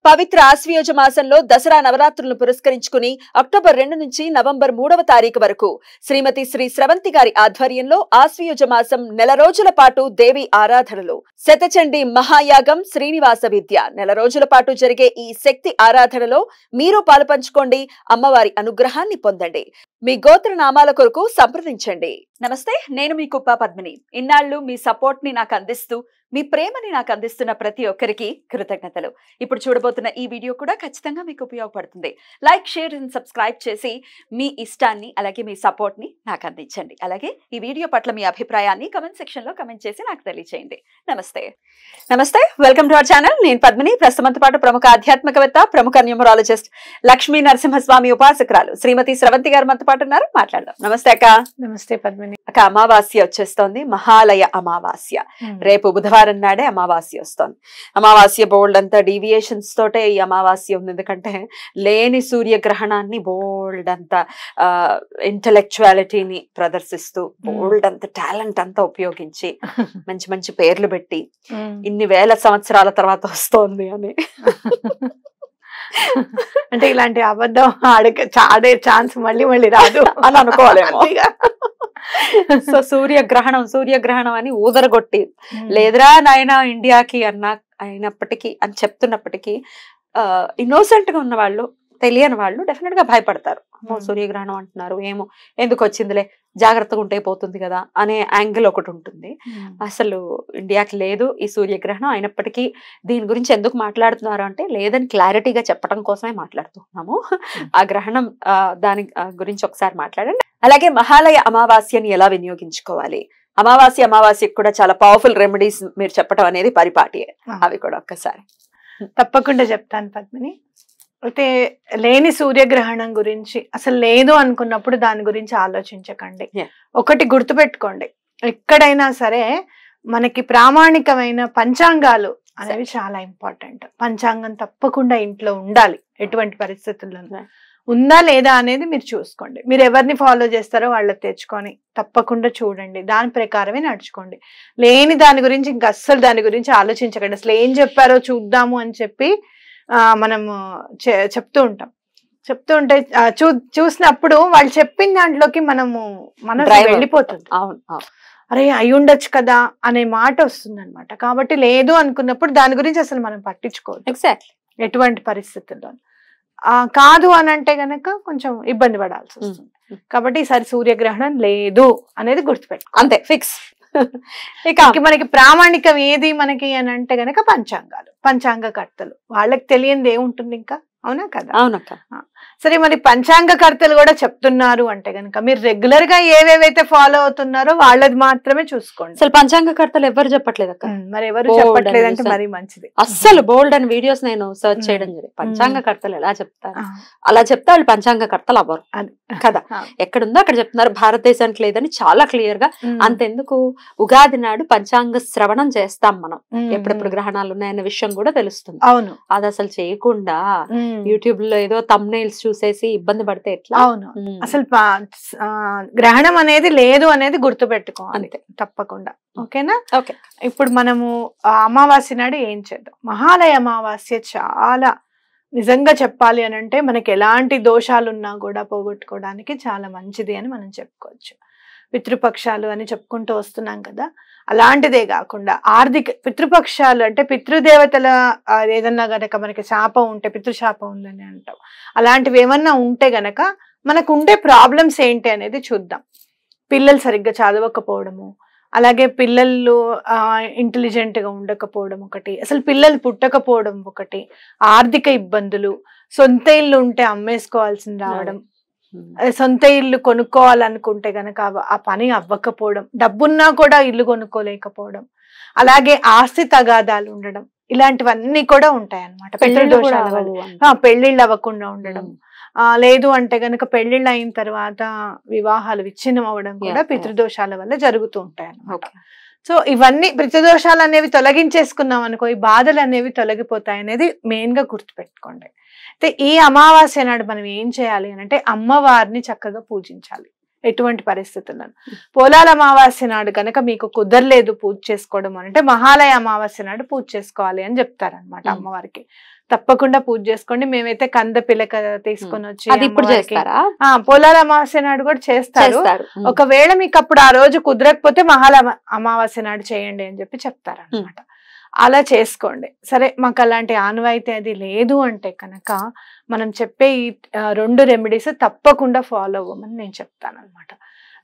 పవిత్ర ఆశ్వయుజ మాసంలో దసరా నవరాత్రులను పురస్కరించుకుని అక్టోబర్ 2 నుంచి నవంబర్ 3వ తారీఖు వరకు శ్రీమతి శ్రీ స్రవంతి గారి ఆధ్వర్యంలో ఆశ్వయుజ మాసం నెల రోజుల పాటు దేవి ఆరాధనలు శతచండి మహాయాగం శ్రీనివాస విద్య నెల రోజుల పాటు జరిగే ఈ శక్తి ఆరాధనలో మీరు పాలుపంచుకోండి, అమ్మవారి అనుగ్రహాన్ని పొందండి. మీ గోత్ర నామాల కొరకు సంప్రదించండి. నమస్తే, నేను మీ కుప్ప పద్మిని. ఇన్నాళ్లు మీ సపోర్ట్ ని నాకు అందిస్తూ మీ ప్రేమని నాకు అందిస్తున్న ప్రతి ఒక్కరికి కృతజ్ఞతలు. ఇప్పుడు చూడబోతున్న ఈ వీడియో కూడా ఖచ్చితంగా మీకు ఉపయోగపడుతుంది. లైక్, షేర్ అండ్ సబ్స్క్రైబ్ చేసి మీ ఇష్టాన్ని అలాగే మీ సపోర్ట్ ని నాకు అందించండి. అలాగే ఈ వీడియో పట్ల మీ అభిప్రాయాన్ని కమెంట్ సెక్షన్ లో కమెంట్ చేసి నాకు తెలియజేయండి. నమస్తే, వెల్కమ్ టు అవర్ ఛానల్. నేను పద్మిని. ప్రస్తుతంతో పాటు ప్రముఖ ఆధ్యాత్మికవేత్త, ప్రముఖ న్యూమరాలజిస్ట్ లక్ష్మీ నరసింహస్వామి ఉపాసకురాలు శ్రీమతి స్రవంతి గారు మనతో పాటు ఉన్నారు. మాట్లాడదాం. నమస్తే అక్క. నమస్తే పద్మిని. అక్క, అమావాస్య వచ్చేస్తోంది, మహాలయ అమావాస్య. రేపు బుధవారం నాడే అమావాస్య వస్తోంది. అమావాస్య బోల్డ్ అంతా డీవియేషన్స్ తోటే ఈ అమావాస్య ఉంది. ఎందుకంటే లేని సూర్యగ్రహణాన్ని బోల్డ్ అంతా ఇంటలెక్చువాలిటీని ప్రదర్శిస్తూ బోల్డ్ అంత టాలెంట్ అంతా ఉపయోగించి మంచి మంచి పేర్లు పెట్టి ఇన్ని వేల సంవత్సరాల తర్వాత వస్తోంది అని అంటే ఇలాంటి అబద్ధం ఆడే ఛాన్స్ మళ్ళీ రాదు అని అనుకోవాలేమో. సో సూర్యగ్రహణం అని ఊదరగొట్టి లేదురా నాయన ఇండియాకి అయినప్పటికీ అని చెప్తున్నప్పటికీ ఇన్నోసెంట్ గా ఉన్న వాళ్ళు, తెలియని వాళ్ళు డెఫినెట్ గా భయపడతారు. సూర్యగ్రహణం అంటున్నారు, ఏమో ఎందుకు వచ్చిందిలే, జాగ్రత్తగా ఉంటే పోతుంది కదా అనే యాంగిల్ ఒకటి ఉంటుంది. అసలు ఇండియాకి లేదు ఈ సూర్యగ్రహణం. అయినప్పటికీ దీని గురించి ఎందుకు మాట్లాడుతున్నారు అంటే లేదని క్లారిటీగా చెప్పడం కోసమే మాట్లాడుతున్నాము. ఆ గ్రహణం దాని గురించి ఒకసారి మాట్లాడండి. అలాగే మహాలయ అమావాస్యని ఎలా వినియోగించుకోవాలి, అమావాస్యకి కూడా చాలా పవర్ఫుల్ రెమెడీస్ మీరు చెప్పడం అనేది పరిపాటియే. అవి కూడా ఒక్కసారి తప్పకుండా చెప్తాను పద్మిని. అయితే లేని సూర్యగ్రహణం గురించి అసలు లేదు అనుకున్నప్పుడు దాని గురించి ఆలోచించకండి. ఒకటి గుర్తుపెట్టుకోండి, ఎక్కడైనా సరే మనకి ప్రామాణికమైన పంచాంగాలు అనేవి చాలా ఇంపార్టెంట్. పంచాంగం తప్పకుండా ఇంట్లో ఉండాలి. ఎటువంటి పరిస్థితుల్లో ఉందా లేదా అనేది మీరు చూసుకోండి. మీరు ఎవరిని ఫాలో చేస్తారో వాళ్ళకి తెచ్చుకొని తప్పకుండా చూడండి, దాని ప్రకారమే నడుచుకోండి. లేని దాని గురించి ఇంకా అస్సలు దాని గురించి ఆలోచించకండి. అసలు ఏం చెప్పారో చూద్దాము అని చెప్పి మనము చెప్తూ ఉంటే చూసినప్పుడు వాళ్ళు చెప్పిన దాంట్లోకి మనసు వెళ్ళిపోతుంది. అరే అయి ఉండొచ్చు కదా అనే మాట వస్తుంది అనమాట. కాబట్టి లేదు అనుకున్నప్పుడు దాని గురించి అసలు మనం పట్టించుకోవద్దు. ఎగ్జాక్ట్లీ ఎటువంటి పరిస్థితుల్లో కాదు అని అంటే గనక కొంచెం ఇబ్బంది పడాల్సి వస్తుంది. కాబట్టి ఈసారి సూర్యగ్రహణం లేదు అనేది గుర్తుపెట్టు, అంతే ఫిక్స్. ఇక మనకి ప్రామాణికం ఏది మనకి అని అంటే గనక పంచాంగకర్తలు. వాళ్ళకి తెలియంది ఏముంటుంది ఇంకా, అవునా కదా? అవునక్క. సరే, మరి పంచాంగకర్తలు కూడా చెప్తున్నారు అంటే గనక మీరు రెగ్యులర్ గా ఏవేవైతే ఫాలో అవుతున్నారో వాళ్ళది మాత్రమే చూసుకోండి. అసలు పంచాంగకర్తలు ఎవరు చెప్పట్లేదు అక్క. మరి ఎవరు చెప్పట్లేదంటే మరి మంచిది. అస్సలు బోల్డ్ అని వీడియోస్ నేను సర్చ్ చేయడం జరిగింది. పంచాంగకర్తలు ఎలా చెప్తారు, అలా చెప్తే వాళ్ళు పంచాంగకర్తలు అవ్వరు కదా. ఎక్కడుందో అక్కడ చెప్తున్నారు. భారతదేశానికి లేదని చాలా క్లియర్ గా. అంతెందుకు, ఉగాది నాడు పంచాంగ శ్రవణం చేస్తాం మనం, ఎప్పుడెప్పుడు గ్రహణాలు ఉన్నాయన్న విషయం కూడా తెలుస్తుంది. అవును, అది అసలు చేయకుండా యూట్యూబ్ లో ఏదో థంబ్నెయిల్స్ చూసేసి ఇబ్బంది పడితే ఎట్లా? అవును, అసలు గ్రహణం అనేది లేదు అనేది గుర్తుపెట్టుకోవాలి తప్పకుండా. ఓకేనా? ఓకే. ఇప్పుడు మనము అమావాస్య నాడు ఏం చేద్దాం? మహాలయ అమావాస్య చాలా నిజంగా చెప్పాలి అని అంటే మనకి ఎలాంటి దోషాలున్నా కూడా పోగొట్టుకోవడానికి చాలా మంచిది అని మనం చెప్పుకోవచ్చు. పితృపక్షాలు అని చెప్పుకుంటూ వస్తున్నాం కదా, అలాంటిదే కాకుండా పితృపక్షాలు అంటే పితృదేవతల ఏదన్నా గనక మనకి శాపం ఉంటే, పితృశాపం ఉందని అంటాం, అలాంటివి ఏమన్నా ఉంటే గనక మనకు ఉండే ప్రాబ్లమ్స్ ఏంటి అనేది చూద్దాం. పిల్లలు సరిగ్గా చదవకపోవడము, అలాగే పిల్లలు ఇంటెలిజెంట్ గా ఉండకపోవడం ఒకటి, అసలు పిల్లలు పుట్టకపోవడం ఒకటి, ఆర్థిక ఇబ్బందులు, సొంత ఇల్లు ఉంటే అమ్మేసుకోవాల్సి రావడం, సొంత ఇల్లు కొనుక్కోవాలనుకుంటే గనక ఆ పని అవ్వకపోవడం, డబ్బున్నా కూడా ఇల్లు కొనుక్కోలేకపోవడం, అలాగే ఆస్తి తగాదాలు ఉండడం, ఇలాంటివన్నీ కూడా ఉంటాయి అన్నమాట. పితృదోషాల వల్ల పెళ్లిళ్ళు అవ్వకుండా ఉండడం, లేదు అంటే గనక పెళ్లిళ్ళు అయిన తర్వాత వివాహాలు విచ్ఛిన్నం అవ్వడం కూడా పితృదోషాల వల్ల జరుగుతూ ఉంటాయి అన్నమాట. సో ఇవన్నీ పితృదోషాలు అనేవి తొలగించేసుకున్నాం అనుకో, ఈ బాధలు అనేవి తొలగిపోతాయి అనేది మెయిన్ గా గుర్తుపెట్టుకోండి. అయితే ఈ అమావాస్య నాడు మనం ఏం చేయాలి అని అంటే అమ్మవారిని చక్కగా పూజించాలి. ఎటువంటి పరిస్థితులను. పోలాల అమావాస్య నాడు కనుక మీకు కుదరలేదు పూజ చేసుకోవడం అంటే మహాలయ అమావాస్య నాడు పూజ చేసుకోవాలి అని చెప్తారనమాట అమ్మవారికి. తప్పకుండా పూజ చేసుకోండి. మేమైతే కంద పిలక తీసుకొని వచ్చి పోలాల అమావాస్య నాడు కూడా చేస్తారు. ఒకవేళ మీకు అప్పుడు ఆ రోజు కుదరకపోతే అమావాస్య నాడు చేయండి అని చెప్పి చెప్తారనమాట. అలా చేసుకోండి. సరే మాకు అలాంటి ఆనవాయితీ అది లేదు అంటే కనుక మనం చెప్పే ఈ 2 రెమెడీస్ తప్పకుండా ఫాలో అవ్వమని నేను చెప్తాను అనమాట.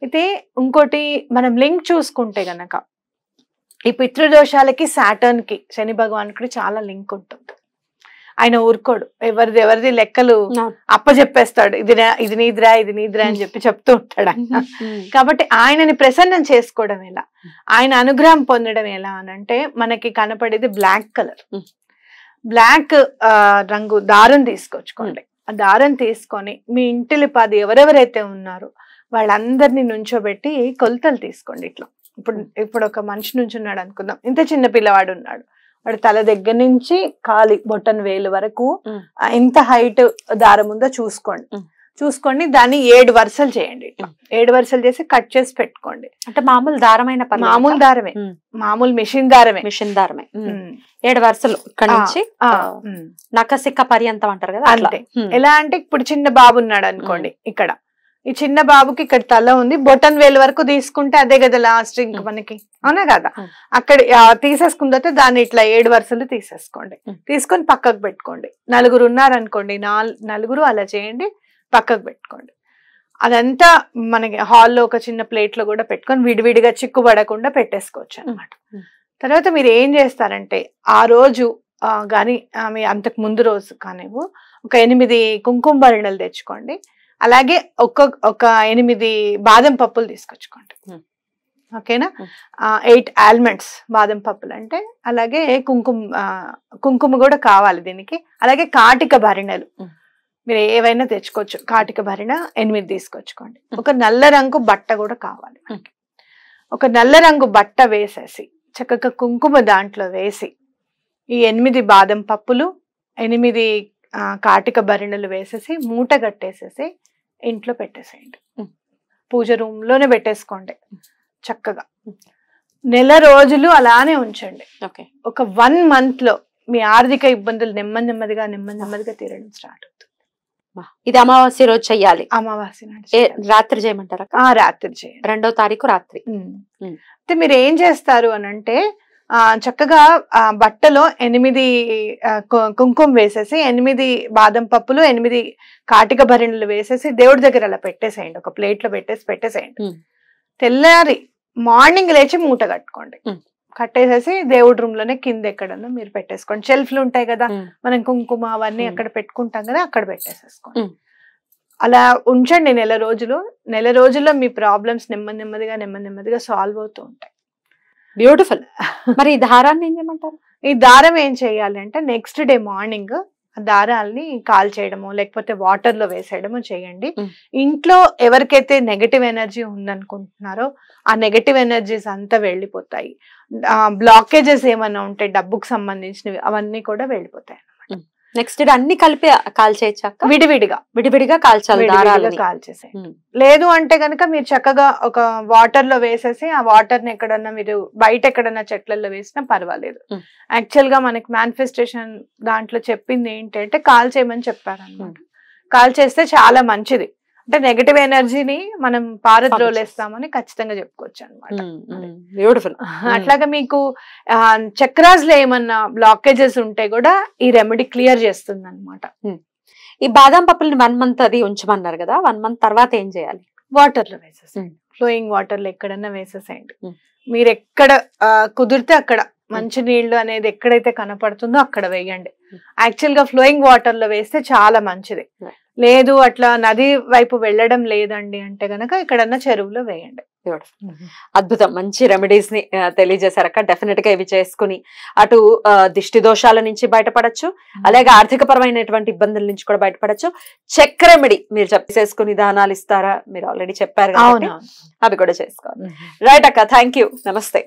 అయితే ఇంకోటి మనం లింక్ చూసుకుంటే గనక ఈ పితృదోషాలకి సాటర్న్ కి శని భగవానుడికి చాలా లింక్ ఉంటుంది. ఆయన ఊరుకోడు, ఎవరిది లెక్కలు అప్పచెప్పేస్తాడు. ఇది నీదిరా ఇది నీదిరా అని చెప్పి చెప్తూ ఉంటాడు ఆయన. కాబట్టి ఆయనని ప్రసన్నం చేసుకోవడం ఎలా, ఆయన అనుగ్రహం పొందడం ఎలా అనంటే మనకి కనపడేది బ్లాక్ కలర్, బ్లాక్ రంగు దారం తీసుకొచ్చుకోండి. ఆ దారం తీసుకొని మీ ఇంటిలి 10 ఎవరెవరైతే ఉన్నారో వాళ్ళందరినీ నుంచోబెట్టి కొలతలు తీసుకోండి. ఇట్లా ఇప్పుడు ఒక మనిషి నుంచి ఉన్నాడు అనుకుందాం, ఇంత చిన్న పిల్లవాడు ఉన్నాడు, వాడు తల దగ్గర నుంచి కాలి బొట్టన్ వేలు వరకు ఎంత హైట్ దారం ఉందో చూసుకోండి. దాన్ని 7 వరుసలు చేయండి. 7 వరుసలు చేసి కట్ చేసి పెట్టుకోండి. అంటే మామూలు దారమైన మామూలు దారమే, మామూలు మిషన్ దారమే 7 వరుసలు ఇక్కడ నుంచి నకసిక్క పర్యంతం అంటారు కదా. అంతే. ఎలా అంటే ఇప్పుడు చిన్న బాబు ఉన్నాడు అనుకోండి, ఇక్కడ ఈ చిన్న బాబుకి ఇక్కడ తల ఉంది, బొటన్ వేలు వరకు తీసుకుంటే అదే కదా లాస్ట్ ఇంక మనకి, అవునా కదా. అక్కడ తీసేసుకున్న తర్వాత దాన్ని ఇట్లా 7 వరుసలు తీసేసుకోండి. తీసుకొని పక్కకు పెట్టుకోండి. 4 ఉన్నారనుకోండి, 4 అలా చేయండి, పక్కకు పెట్టుకోండి. అదంతా మనకి హాల్లో ఒక చిన్న ప్లేట్ లో కూడా పెట్టుకొని విడివిడిగా చిక్కుపడకుండా పెట్టేసుకోవచ్చు అనమాట. తర్వాత మీరు ఏం చేస్తారంటే ఆ రోజు గాని మీ అంతకు ముందు రోజు కానీ ఒక 8 కుంకుమ భరణలు తెచ్చుకోండి. అలాగే ఒక 8 బాదం పప్పులు తీసుకొచ్చుకోండి. ఓకేనా. 8 ఆల్మండ్స్ బాదం పప్పులు అంటే, అలాగే కుంకుమ కూడా కావాలి దీనికి. అలాగే కాటిక భరిణలు మీరు ఏవైనా తెచ్చుకోవచ్చు. కాటిక భరిణ 8 తీసుకొచ్చుకోండి. ఒక నల్ల రంగు బట్ట కూడా కావాలి మనకి. ఒక నల్ల రంగు బట్ట వేసేసి చక్కగా కుంకుమ దాంట్లో వేసి ఈ 8 బాదం పప్పులు 8 కాటిక భరిణలు వేసేసి మూట కట్టేసేసి ఇంట్లో పెట్టేసేయండి. పూజ రూమ్ లోనే పెట్టేసుకోండి చక్కగా. నెల రోజులు అలానే ఉంచండి. ఒక 1 month లో మీ ఆర్థిక ఇబ్బందులు నెమ్మదిగా తీరడం స్టార్ట్ అవుతుంది. ఇది అమావాస్య రోజు చెయ్యాలి. అమావాస్య రాత్రి చేయమంటారా? రాత్రి చేయండి. 2వ తారీఖు రాత్రి. అయితే మీరు ఏం చేస్తారు అని అంటే చక్కగా బట్టలో 8 కుంకుమ వేసేసి 8 బాదం పప్పులు 8 కాటిక భరిణలు వేసేసి దేవుడి దగ్గర అలా పెట్టేసేయండి. ఒక ప్లేట్ లో పెట్టేసేయండి. తెల్లారి మార్నింగ్ లేచి మూట కట్టుకోండి. కట్టేసేసి దేవుడి రూమ్ లోనే కింద ఎక్కడన్నా మీరు పెట్టేసుకోండి. షెల్ఫ్లు ఉంటాయి కదా, మనం కుంకుమ అవన్నీ అక్కడ పెట్టుకుంటాం కదా, అక్కడ పెట్టేసేసుకోండి. అలా ఉంచండి నెల రోజుల్లో మీ ప్రాబ్లమ్స్ నెమ్మదిగా సాల్వ్ అవుతూ ఉంటాయి. బ్యూటిఫుల్. మరి ఈ దారాన్ని ఏం చేయమంటారు? ఈ దారం ఏం చేయాలి అంటే నెక్స్ట్ డే మార్నింగ్ దారాల్ని కాల్ చేయడము లేకపోతే వాటర్ లో వేసేయడము చేయండి. ఇంట్లో ఎవరికైతే నెగటివ్ ఎనర్జీ ఉందనుకుంటున్నారో ఆ నెగటివ్ ఎనర్జీస్ అంతా వెళ్ళిపోతాయి. బ్లాకేజెస్ ఏమైనా ఉంటే డబ్బుకు సంబంధించినవి అవన్నీ కూడా వెళ్ళిపోతాయి. నెక్స్ట్ డే అన్ని కలిపి కాల్చేయచ్చా? విడివిడిగా కాల్చాలి, కాల్చేసేయండి. లేదు అంటే కనుక మీరు చక్కగా ఒక వాటర్ లో వేసేసి ఆ వాటర్ ని ఎక్కడన్నా మీరు బయట ఎక్కడన్నా చెట్లలో వేసినా పర్వాలేదు. యాక్చువల్ గా మనకి మేనిఫెస్టేషన్ దాంట్లో చెప్పింది ఏంటంటే కాల్చేయమని చెప్పారన్నమాట. కాల్చేస్తే చాలా మంచిది. అంటే నెగటివ్ ఎనర్జీని మనం పారద్రోలేస్తామని ఖచ్చితంగా చెప్పుకోవచ్చు అనమాట. బ్యూటిఫుల్. అట్లాగా మీకు చక్రాస్ లో ఏమన్నా బ్లాకేజెస్ ఉంటే కూడా ఈ రెమెడీ క్లియర్ చేస్తుంది అనమాట. ఈ బాదం పప్పుల్ని 1 month అది ఉంచమన్నారు కదా, 1 month తర్వాత ఏం చేయాలి? వాటర్ లో వేసేసేయండి. ఫ్లోయింగ్ వాటర్ లో ఎక్కడన్నా వేసేసేయండి. మీరు ఎక్కడ కుదిరితే అక్కడ మంచి నీళ్లు అనేది ఎక్కడైతే కనపడుతుందో అక్కడ వేయండి. యాక్చువల్ గా ఫ్లోయింగ్ వాటర్ లో వేస్తే చాలా మంచిది. లేదు అట్లా నది వైపు వెళ్ళడం లేదండి అంటే గనక ఎక్కడన్నా చెరువులో వేయండి. అద్భుతం. మంచి రెమెడీస్ ని తెలియజేశారక్క. డెఫినెట్ గా ఇవి చేసుకుని అటు దిష్టి దోషాల నుంచి బయటపడచ్చు, అలాగే ఆర్థిక పరమైనటువంటి ఇబ్బందుల నుంచి కూడా బయటపడచ్చు. చెక్ రెమెడీ మీరు చేసుకుని దానాలు ఇస్తారా? మీరు ఆల్రెడీ చెప్పారు కాబట్టి అవి కూడా చేసుకోవాలి. రైట్ అక్క, థ్యాంక్ యూ. నమస్తే.